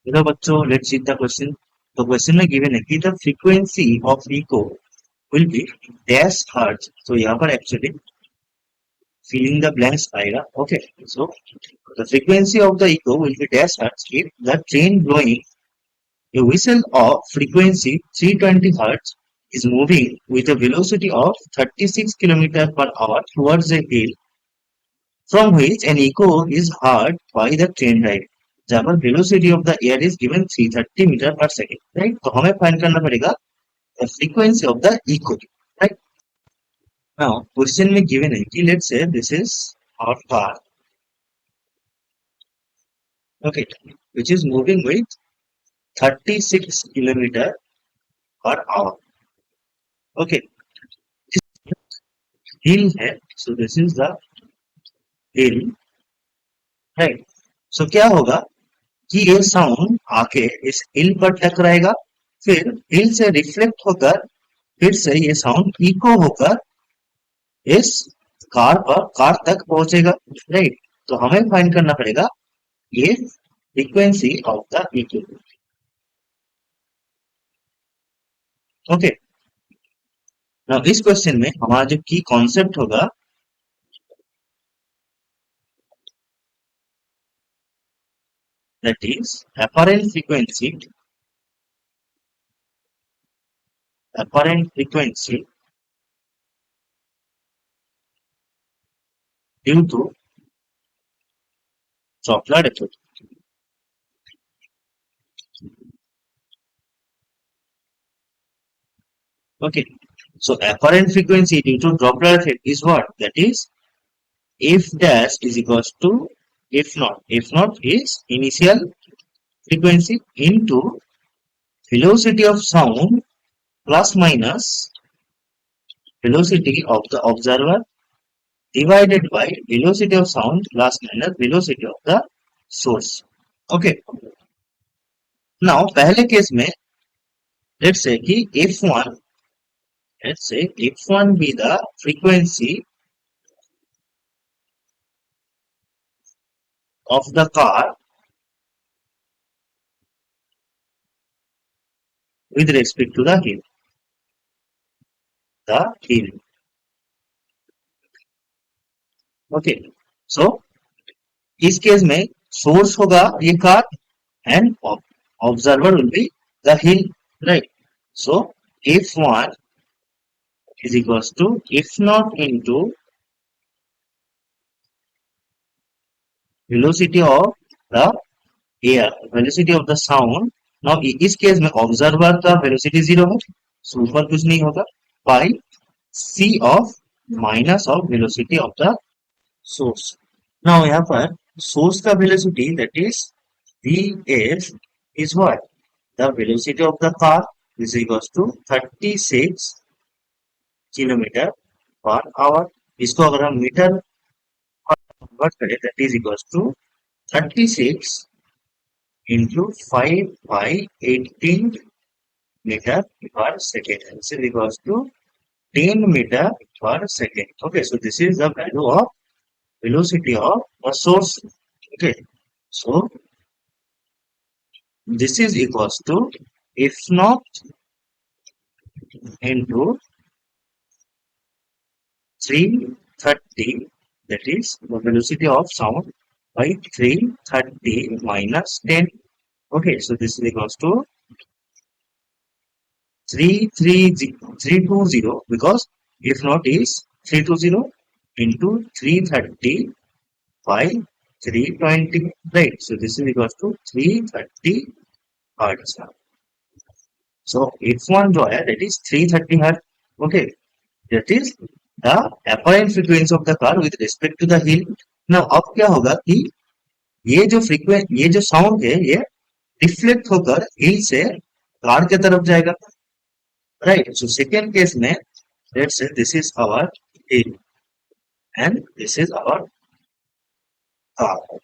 Hello बच्चों, let's see the question. तो question में गिवन है कि the frequency of echo will be dash hertz. तो यहाँ पर एक्चुअली फिलिंग द ब्लैंक्स आएगा। Okay, so the frequency of the echo will be dash hertz if the train blowing a whistle of frequency 320 hertz is moving with a velocity of 36 km per hour towards a hill from which an echo is heard by the train ride. जहाँ पर velocity of the air is given 330 metre per second, right. तो हमें find करना पड़ेगा the frequency of the echo, right? Now question में given है कि let's say this is our car, okay, which is moving with 36 kilometer per hour, okay। hill है, so this is the hill, right? so क्या होगा कि ये sound आके इस हिल पर टकराएगा, फिर हिल से रिफ्लेक्ट होकर फिर से ये साउंड इको होकर इस कार तक पहुंचेगा, राइट। तो हमें फाइंड करना पड़ेगा ये frequency of the echo, okay. Now इस क्वेश्चन में हमारा जो की कॉन्सेप्ट होगा that is apparent frequency due to Doppler effect, okay। So apparent frequency due to Doppler effect is what? That is f dash is equals to f naught is initial frequency into velocity of sound plus minus velocity of the observer divided by velocity of sound plus minus velocity of the source, okay। now पहले case में let's say कि f1 be the frequency of the car with respect to the hill, okay। so इस case में source होगा ये car and observer will be the hill, right? So f1 is equals to f0 into velocity of the air, velocity of the sound। now इस case में observer का velocity zero है, so ऊपर कुछ नहीं होगा, by c of minus of velocity of the source. Now यहाँ पर सोर्स का velocity that is vf is what? The velocity of the car is equals to 36 kilometre per hour. इसको अगर हम मीटर कन्वर्ट करें that is equals to 36 into 5 by 18 meter per second. This is equals to 10 meter per second. Okay, so this is the value of velocity of the source. Okay, so this is equals to f naught into 330, that is the velocity of sound, by 330 minus 10. Okay, so this is equals to 320 because if not is 320 into 330 by 320, right? So this is equals to 330 hertz. So f1 जो है that is 330 hertz. Okay, that is the apparent frequency of the car with respect to the hill. Now अब क्या होगा कि ये जो sound है ये रिफ्लेक्ट होकर हिल से कार के तरफ जाएगा, राइट। सो सेकेंड केस में let's say this is our hill and this is our car,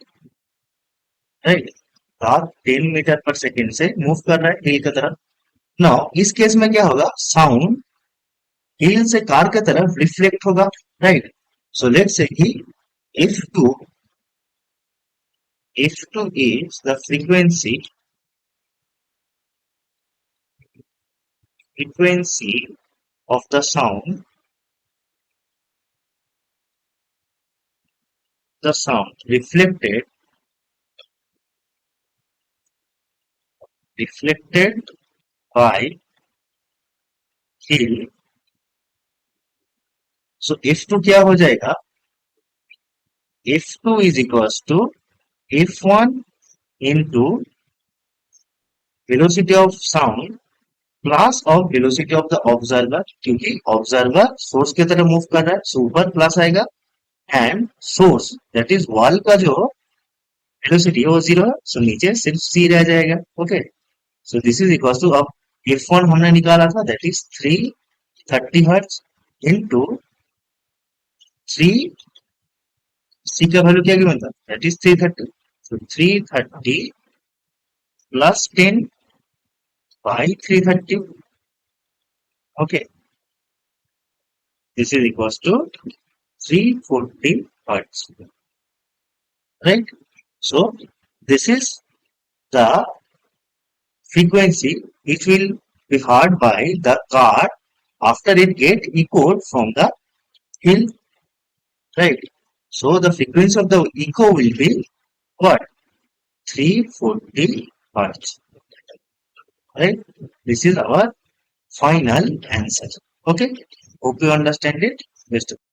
right. Car 10 metre per second से मूव कर रहा है हिल की तरफ। नाउ इस केस में क्या होगा, साउंड हिल से कार की तरफ रिफ्लेक्ट होगा, राइट। सो लेट्स से कि if2 is the frequency frequency of the sound, reflected by hill. So F2 क्या हो जाएगा? F2 is equals to F1 into velocity of sound plus of velocity of the observer, क्योंकि observer source की तरह move कर रहा है, सो ऊपर प्लस आएगा, and source that is wall का जो वेलोसिटी है वो जीरो है, सो नीचे सिर्फ सी रह जाएगा. Okay, so this is equal to, अब F1 हमने निकाला था that is 330 hertz into 3, C का वैल्यू क्या गिवन था that is 330, so 330 plus 10 by 330. ओके, this is equals to 340 hertz, right? So this is the frequency which will be heard by the car after it get echoed from the hill, right? So the frequency of the echo will be what? 340 hertz, right? This is our final answer. Okay, hope you understand it. Best